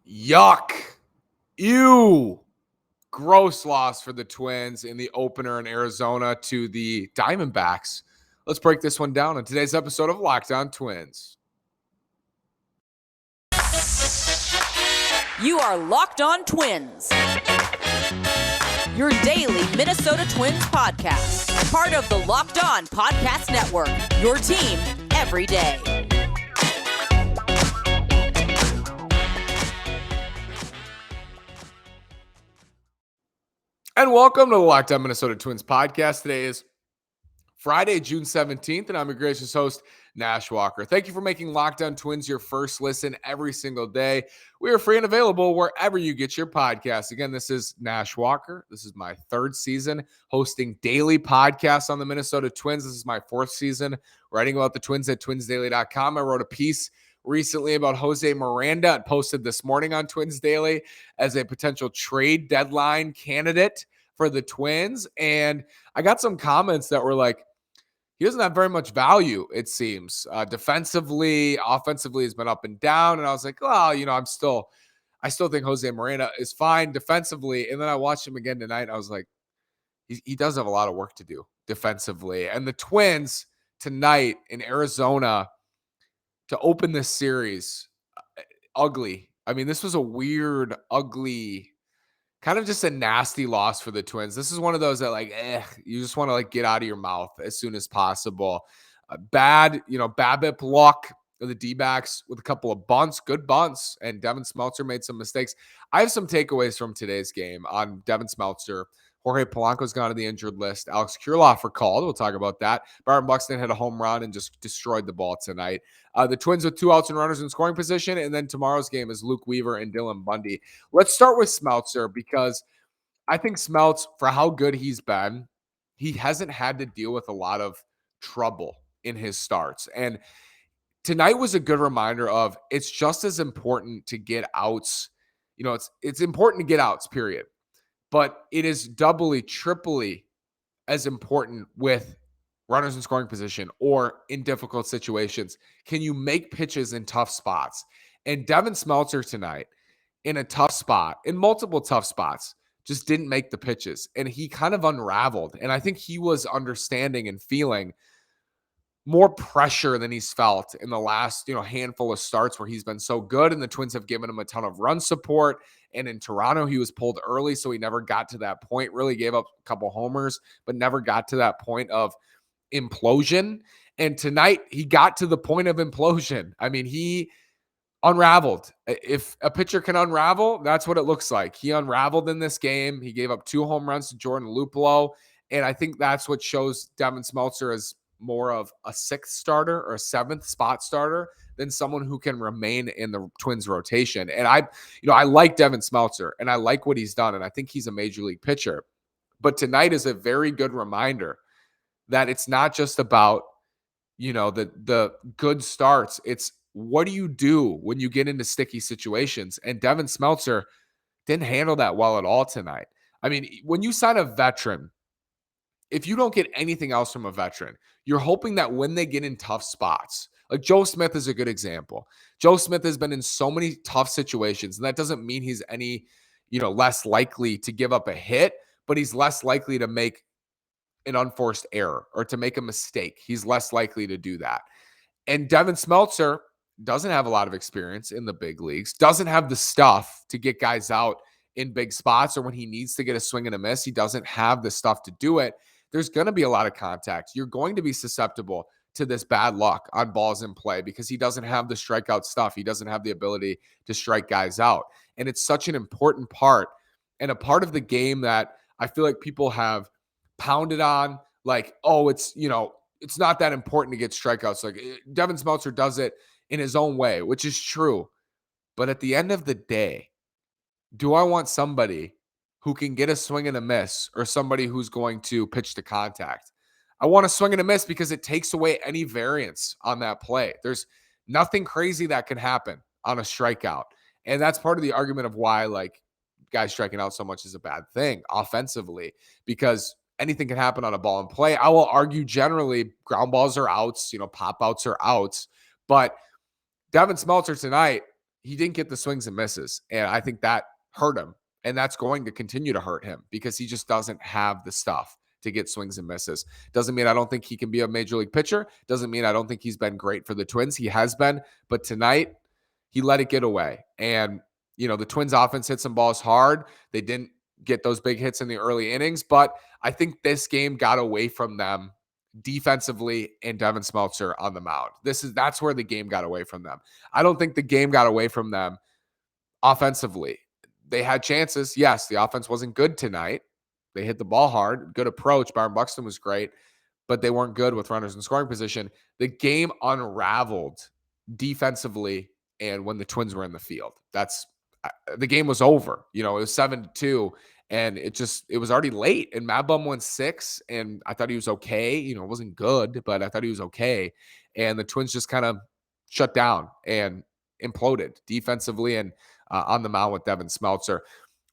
Yuck. Ew. Gross loss for the Twins in the opener in Arizona to the Diamondbacks. Let's break this one down in today's episode of Locked On Twins. You are Locked On Twins, your daily Minnesota Twins podcast, part of the Locked On Podcast Network, your team every day. And welcome to the Locked On Minnesota Twins podcast. Today is Friday, June 17th, and I'm your gracious host, Nash Walker. Thank you for making Locked On Twins your first listen every single day. We are free and available wherever you get your podcasts. Again, this is Nash Walker. This is my third season hosting daily podcasts on the Minnesota Twins. This is my fourth season writing about the Twins at twinsdaily.com. I wrote a piece recently about Jose Miranda and posted this morning on Twins Daily as a potential trade deadline candidate for the Twins. And I got some comments that were like, he doesn't have very much value, it seems. Defensively, offensively has been up and down. And I was like, well, I still think Jose Miranda is fine defensively. And then I watched him again tonight. And I was like, he does have a lot of work to do defensively. And the Twins tonight in Arizona to open this series, ugly. I mean, this was a weird, ugly, kind of just a nasty loss for the Twins. This is one of those that you just want to get out of your mouth as soon as possible. Bad BABIP luck of the D-backs with a couple of bunts, good bunts, and Devin Smeltzer made some mistakes. I have some takeaways from today's game on Devin Smeltzer. Jorge Polano's gone to the injured list. Alex Kirilloff recalled. We'll talk about that. Byron Buxton had a home run and just destroyed the ball tonight. The Twins with 2 outs and runners in scoring position. And then tomorrow's game is Luke Weaver and Dylan Bundy. Let's start with Smeltzer because I think Smeltz, for how good he's been, he hasn't had to deal with a lot of trouble in his starts. And tonight was a good reminder of it's just as important to get outs. It's important to get outs, period. But it is doubly, triply as important with runners in scoring position or in difficult situations. Can you make pitches in tough spots? And Devin Smeltzer tonight in a tough spot, in multiple tough spots, just didn't make the pitches. And he kind of unraveled. And I think he was understanding and feeling more pressure than he's felt in the last, handful of starts where he's been so good. And the Twins have given him a ton of run support. And in Toronto, he was pulled early, so he never got to that point. Really gave up a couple homers, but never got to that point of implosion. And tonight, he got to the point of implosion. I mean, he unraveled. If a pitcher can unravel, that's what it looks like. He unraveled in this game. He gave up 2 home runs to Jordan Luplow. And I think that's what shows Devin Smeltzer as more of a 6th starter or a 7th spot starter than someone who can remain in the Twins rotation. And I like Devin Smeltzer and I like what he's done. And I think he's a major league pitcher. But tonight is a very good reminder that it's not just about, the good starts. It's what do you do when you get into sticky situations? And Devin Smeltzer didn't handle that well at all tonight. I mean, when you sign a veteran, if you don't get anything else from a veteran, you're hoping that when they get in tough spots, like Joe Smith is a good example. Joe Smith has been in so many tough situations, and that doesn't mean he's any, less likely to give up a hit, but he's less likely to make an unforced error or to make a mistake. He's less likely to do that. And Devin Smeltzer doesn't have a lot of experience in the big leagues, doesn't have the stuff to get guys out in big spots, or when he needs to get a swing and a miss, he doesn't have the stuff to do it. There's going to be a lot of contact. You're going to be susceptible to this bad luck on balls in play because he doesn't have the strikeout stuff. He doesn't have the ability to strike guys out. And it's such an important part and a part of the game that I feel like people have pounded on like, oh, it's not that important to get strikeouts. Like Devin Smeltzer does it in his own way, which is true. But at the end of the day, do I want somebody who can get a swing and a miss or somebody who's going to pitch to contact? I want a swing and a miss because it takes away any variance on that play. There's nothing crazy that can happen on a strikeout. And that's part of the argument of why guys striking out so much is a bad thing offensively, because anything can happen on a ball in play. I will argue generally ground balls are outs, pop outs are outs. But Devin Smeltzer tonight, he didn't get the swings and misses. And I think that hurt him. And that's going to continue to hurt him because he just doesn't have the stuff to get swings and misses. Doesn't mean I don't think he can be a major league pitcher. Doesn't mean I don't think he's been great for the Twins. He has been. But tonight, he let it get away. And, the Twins offense hit some balls hard. They didn't get those big hits in the early innings. But I think this game got away from them defensively and Devin Smeltzer on the mound. That's where the game got away from them. I don't think the game got away from them offensively. They had chances. Yes, the offense wasn't good tonight. They hit the ball hard. Good approach. Byron Buxton was great, but they weren't good with runners in scoring position. The game unraveled defensively and when the Twins were in the field. The game was over. It was 7-2. And it was already late, and Mad Bum went 6, and I thought he was okay. It wasn't good, but I thought he was okay. And the Twins just kind of shut down and imploded defensively and on the mound with Devin Smeltzer.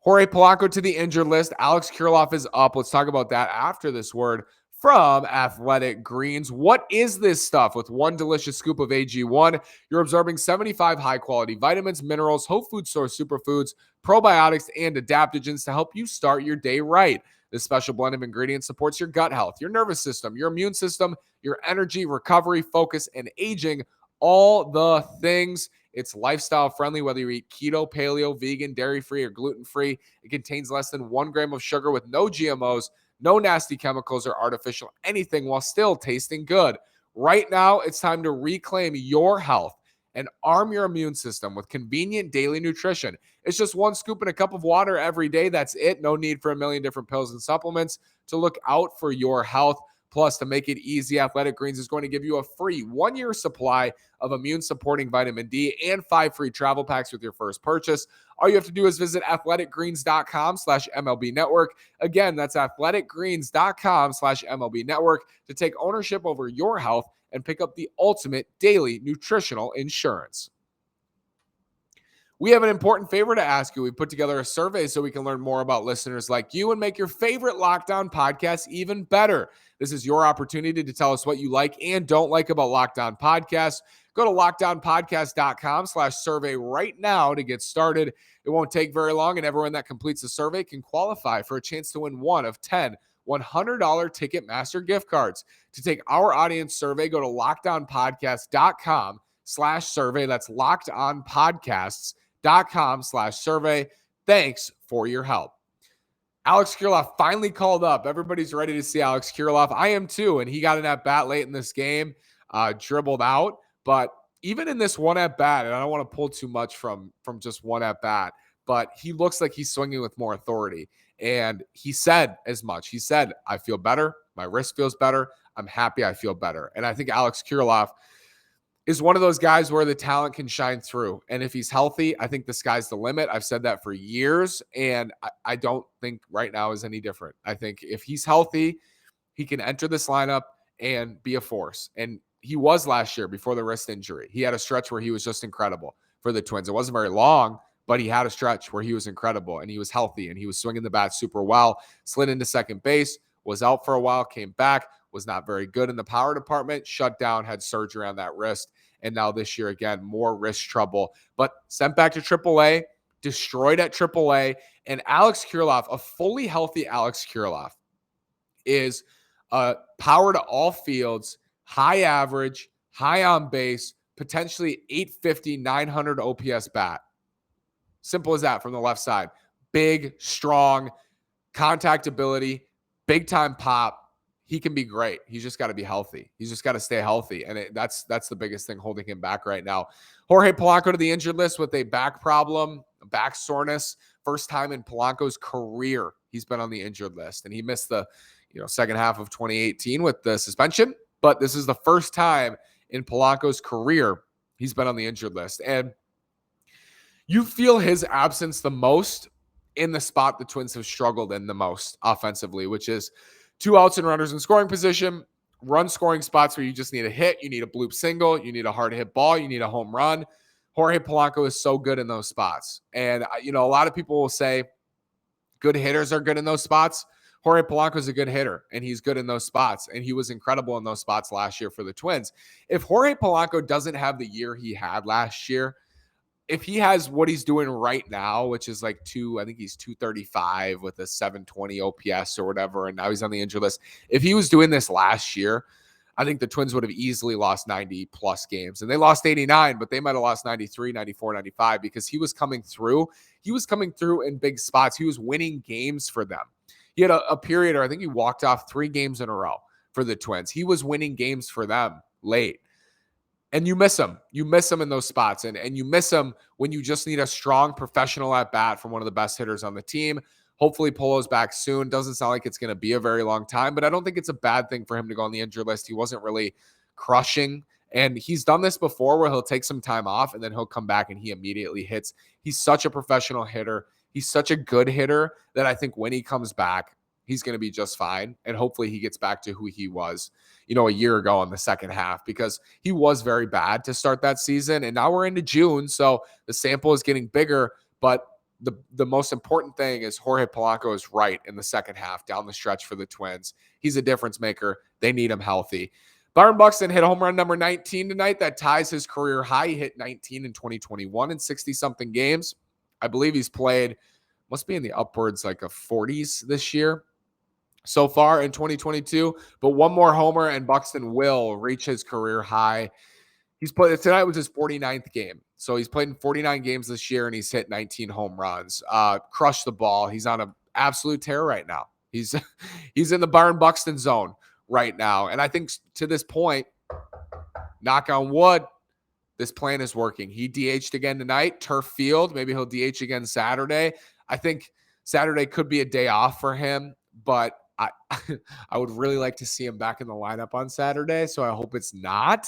Jorge Polano to the injured list. Alex Kirilloff is up. Let's talk about that after this word from Athletic Greens. What is this stuff? With one delicious scoop of AG1, you're absorbing 75 high-quality vitamins, minerals, whole food source superfoods, probiotics, and adaptogens to help you start your day right. This special blend of ingredients supports your gut health, your nervous system, your immune system, your energy, recovery, focus, and aging. All the things. It's lifestyle friendly, whether you eat keto, paleo, vegan, dairy-free, or gluten-free. It contains less than 1 gram of sugar with no GMOs, no nasty chemicals or artificial anything while still tasting good. Right now, it's time to reclaim your health and arm your immune system with convenient daily nutrition. It's just 1 scoop in a cup of water every day. That's it. No need for a million different pills and supplements to look out for your health. Plus, to make it easy, Athletic Greens is going to give you a free 1-year supply of immune-supporting vitamin D and 5 free travel packs with your first purchase. All you have to do is visit athleticgreens.com/MLB Network. Again, that's athleticgreens.com/MLB Network to take ownership over your health and pick up the ultimate daily nutritional insurance. We have an important favor to ask you. We put together a survey so we can learn more about listeners like you and make your favorite Locked On podcast even better. This is your opportunity to tell us what you like and don't like about Locked On Podcasts. Go to LockedOnPodcast.com/survey right now to get started. It won't take very long, and everyone that completes the survey can qualify for a chance to win one of 10 $100 Ticketmaster gift cards. To take our audience survey, go to LockedOnPodcast.com/survey. That's LockedOnPodcasts.com/survey. Thanks for your help. Alex Kirilloff finally called up. Everybody's ready to see Alex Kirilloff. I am too, and he got an at-bat late in this game, dribbled out. But even in this one at-bat, and I don't want to pull too much from just one at-bat, but he looks like he's swinging with more authority. And he said as much. He said, I feel better. My wrist feels better. I'm happy I feel better. And I think Alex Kirilloff is one of those guys where the talent can shine through. And if he's healthy, I think the sky's the limit. I've said that for years, and I don't think right now is any different. I think if he's healthy, he can enter this lineup and be a force. And he was last year before the wrist injury. He had a stretch where he was just incredible for the Twins. It wasn't very long, but he had a stretch where he was incredible, and he was healthy, and he was swinging the bat super well, slid into second base, was out for a while, came back, was not very good in the power department, shut down, had surgery on that wrist. And now this year, again, more wrist trouble, but sent back to AAA, destroyed at AAA. And Alex Kirilloff, a fully healthy Alex Kirilloff, is a power to all fields, high average, high on base, potentially 850, 900 OPS bat. Simple as that from the left side. Big, strong, contact ability, big time pop. He can be great. He's just got to be healthy. He's just got to stay healthy. And that's the biggest thing holding him back right now. Jorge Polano to the injured list with a back problem, back soreness. First time in Polanco's career he's been on the injured list. And he missed the second half of 2018 with the suspension. But this is the first time in Polanco's career he's been on the injured list. And you feel his absence the most in the spot the Twins have struggled in the most offensively, which is 2 outs and runners in scoring position, run scoring spots where you just need a hit, you need a bloop single, you need a hard hit ball, you need a home run. Jorge Polano is so good in those spots. And, a lot of people will say good hitters are good in those spots. Jorge Polano is a good hitter, and he's good in those spots, and he was incredible in those spots last year for the Twins. If Jorge Polano doesn't have the year he had last year, if he has what he's doing right now, which is like I think he's 235 with a 720 OPS or whatever, and now he's on the injured list. If he was doing this last year, I think the Twins would have easily lost 90 plus games, and they lost 89, but they might have lost 93, 94, 95 because he was coming through. He was coming through in big spots. He was winning games for them. He had a period, or I think he walked off 3 games in a row for the Twins. He was winning games for them late. And you miss him. You miss him in those spots. And you miss him when you just need a strong professional at bat from one of the best hitters on the team. Hopefully Polo's back soon. Doesn't sound like it's going to be a very long time, but I don't think it's a bad thing for him to go on the injured list. He wasn't really crushing. And he's done this before where he'll take some time off and then he'll come back and he immediately hits. He's such a professional hitter. He's such a good hitter that I think when he comes back, he's going to be just fine. And hopefully he gets back to who he was, a year ago in the second half, because he was very bad to start that season. And now we're into June. So the sample is getting bigger, but the most important thing is Jorge Polano is right in the second half down the stretch for the Twins. He's a difference maker. They need him healthy. Byron Buxton hit home run number 19 tonight. That ties his career high. He hit 19 in 2021 in 60-something games. I believe he's played, must be in the upwards like a 40s this year so far in 2022. But one more homer and Buxton will reach his career high. He's played, tonight was his 49th game. So he's played in 49 games this year and he's hit 19 home runs. Crushed the ball. He's on an absolute tear right now. He's in the Byron Buxton zone right now. And I think to this point, knock on wood, this plan is working. He DH'd again tonight, turf field. Maybe he'll DH again Saturday. I think Saturday could be a day off for him, but I would really like to see him back in the lineup on Saturday. So I hope it's not.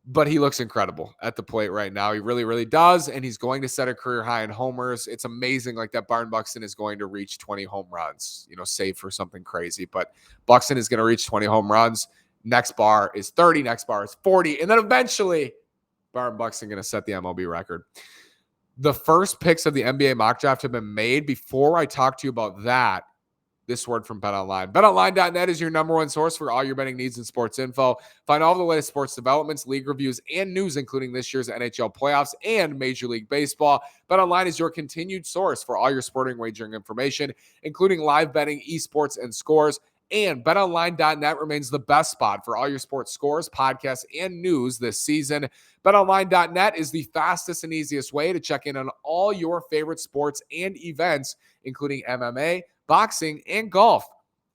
But he looks incredible at the plate right now. He really, really does. And he's going to set a career high in homers. It's amazing like that Byron Buxton is going to reach 20 home runs, save for something crazy. But Buxton is going to reach 20 home runs. Next bar is 30. Next bar is 40. And then eventually Byron Buxton going to set the MLB record. The first picks of the NBA mock draft have been made. Before I talk to you about that, this word from BetOnline. BetOnline.net is your number one source for all your betting needs and sports info. Find all the latest sports developments, league reviews, and news, including this year's NHL playoffs and Major League Baseball. BetOnline is your continued source for all your sporting wagering information, including live betting, esports, and scores. And BetOnline.net remains the best spot for all your sports scores, podcasts, and news this season. BetOnline.net is the fastest and easiest way to check in on all your favorite sports and events, including MMA, boxing, and golf.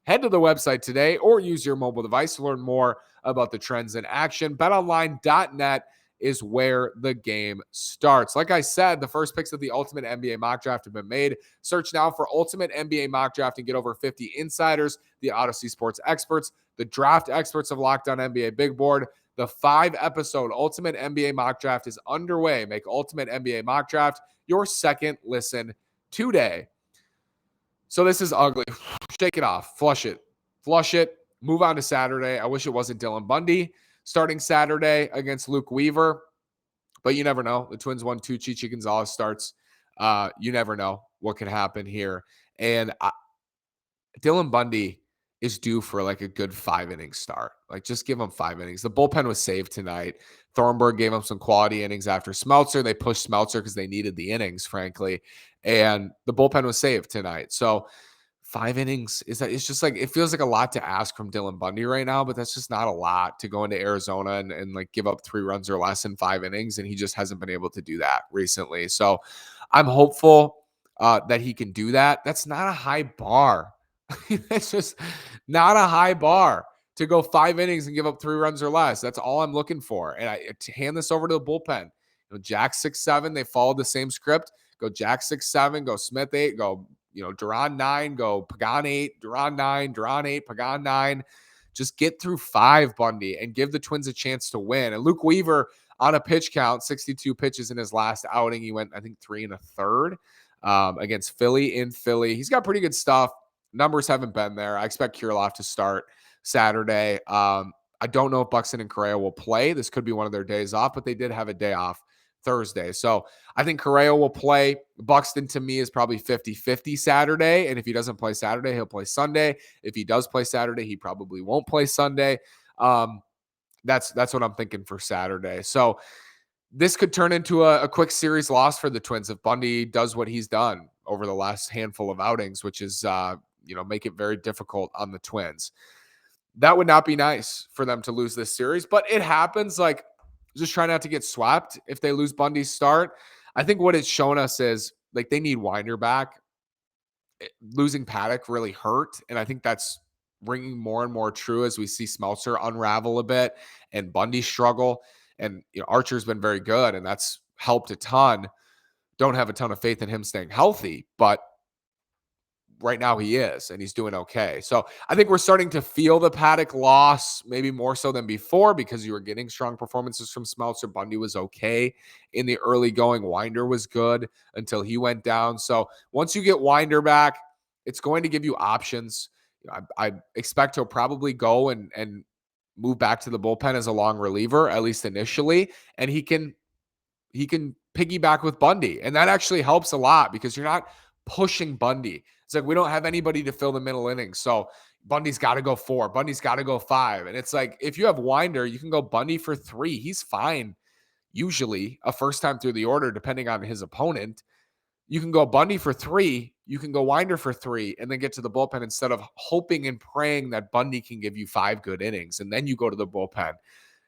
Head to the website today or use your mobile device to learn more about the trends in action. BetOnline.net is where the game starts. Like I said, the first picks of the Ultimate NBA Mock Draft have been made. Search now for Ultimate NBA Mock Draft and get over 50 insiders, the Odyssey Sports experts, the draft experts of Locked On NBA Big Board. The 5-episode Ultimate NBA Mock Draft is underway. Make Ultimate NBA Mock Draft your second listen today. So this is ugly. Shake it off. Flush it. Move on to Saturday. I wish it wasn't Dylan Bundy starting Saturday against Luke Weaver. But you never know. The Twins won 2 Chichi Gonzalez starts. You never know what can happen here. And Dylan Bundy is due for like a good 5-inning start. Like just give him 5 innings. The bullpen was saved tonight. Thornburg gave him some quality innings after Smeltzer. They pushed Smeltzer because they needed the innings, frankly. And the bullpen was saved tonight. So 5 innings it's just like, it feels like a lot to ask from Dylan Bundy right now, but that's just not a lot to go into Arizona and like give up 3 runs or less in 5 innings. And he just hasn't been able to do that recently. So I'm hopeful that he can do that. That's not a high bar. That's just not a high bar to go 5 innings and give up 3 runs or less. That's all I'm looking for. And to hand this over to the bullpen. Jack 6-7, they followed the same script. Go Jack 6-7, go Smith 8, go Duran 9, go Pagan 8, Duran 9, Duran 8, Pagan 9. Just get through 5, Bundy, and give the Twins a chance to win. And Luke Weaver on a pitch count, 62 pitches in his last outing. He went, I think, 3 1/3 against Philly in Philly. He's got pretty good stuff. Numbers haven't been there. I expect Kirilloff to start Saturday. I don't know if Buxton and Correa will play. This could be one of their days off, but they did have a day off Thursday. So I think Correa will play. Buxton, to me, is probably 50-50 Saturday. And if he doesn't play Saturday, he'll play Sunday. If he does play Saturday, he probably won't play Sunday. That's what I'm thinking for Saturday. So this could turn into a quick series loss for the Twins if Bundy does what he's done over the last handful of outings, which is, make it very difficult on the Twins. That would not be nice for them to lose this series, but it happens. Like, just try not to get swept if they lose Bundy's start. I think what it's shown us is, like, they need Winder back. Losing Paddock really hurt, and I think that's ringing more and more true as we see Smeltzer unravel a bit and Bundy struggle. And Archer's been very good, and that's helped a ton. Don't have a ton of faith in him staying healthy, but right now he is, and he's doing okay. So I think we're starting to feel the Paddock loss, maybe more so than before, because you were getting strong performances from Smeltzer. Bundy was okay in the early going. Winder was good until he went down. So once you get Winder back, it's going to give you options. I expect he'll probably go and move back to the bullpen as a long reliever, at least initially, and he can piggyback with Bundy. And that actually helps a lot because you're not pushing Bundy. It's like, we don't have anybody to fill the middle innings. So Bundy's got to go 4. Bundy's got to go 5. And it's like, if you have Winder, you can go Bundy for 3. He's fine. Usually a first time through the order, depending on his opponent. You can go Bundy for 3. You can go Winder for 3 and then get to the bullpen instead of hoping and praying that Bundy can give you 5 good innings. And then you go to the bullpen.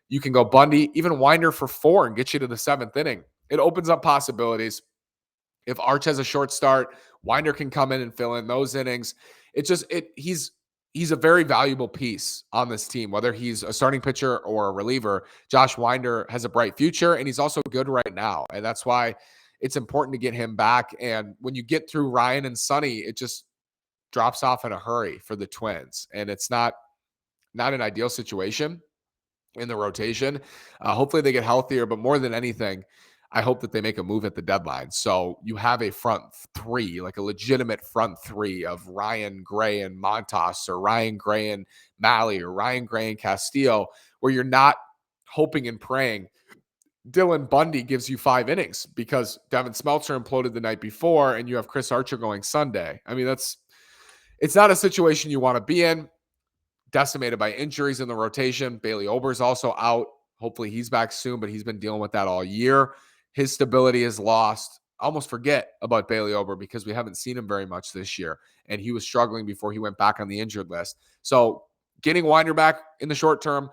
You can go Bundy, even Winder for 4 and get you to the 7th inning. It opens up possibilities. If Arch has a short start, Winder can come in and fill in those innings. He's a very valuable piece on this team, whether he's a starting pitcher or a reliever. Josh Winder has a bright future, and he's also good right now. And that's why it's important to get him back. And when you get through Ryan and Sonny, it just drops off in a hurry for the Twins. And it's not an ideal situation in the rotation. Hopefully they get healthier, but more than anything, I hope that they make a move at the deadline. So you have a front 3, like a legitimate front 3 of Ryan, Gray, and Montas, or Ryan, Gray, and Malley, or Ryan, Gray, and Castillo, where you're not hoping and praying Dylan Bundy gives you 5 innings because Devin Smeltzer imploded the night before and you have Chris Archer going Sunday. I mean, it's not a situation you want to be in. Decimated by injuries in the rotation. Bailey Ober's also out. Hopefully he's back soon, but he's been dealing with that all year. His stability is lost. I almost forget about Bailey Ober because we haven't seen him very much this year, and he was struggling before he went back on the injured list. So getting Winder back in the short term,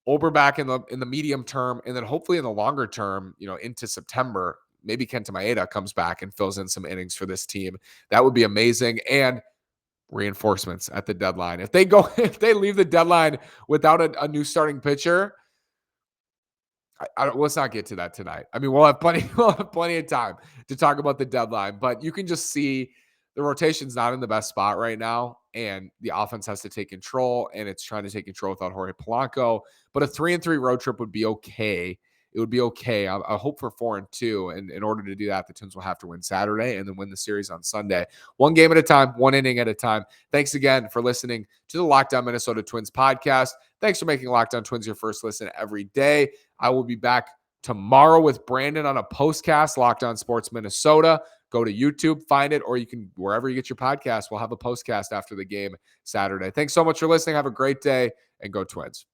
Ober back in the medium term, and then hopefully in the longer term, into September, maybe Kenta Maeda comes back and fills in some innings for this team. That would be amazing. And reinforcements at the deadline. If they leave the deadline without a new starting pitcher, let's not get to that tonight. I mean, we'll have plenty of time to talk about the deadline, but you can just see the rotation's not in the best spot right now, and the offense has to take control, and it's trying to take control without Jorge Polano. But a 3-3 road trip would be okay. It would be okay. I hope for 4-2, and in order to do that, the Twins will have to win Saturday and then win the series on Sunday. One game at a time, one inning at a time. Thanks again for listening to the Locked On Minnesota Twins podcast. Thanks for making Locked On Twins your first listen every day. I will be back tomorrow with Brandon on a postcast, Locked On Sports Minnesota. Go to YouTube, find it, or you can, wherever you get your podcast, we'll have a postcast after the game Saturday. Thanks so much for listening. Have a great day, and go Twins.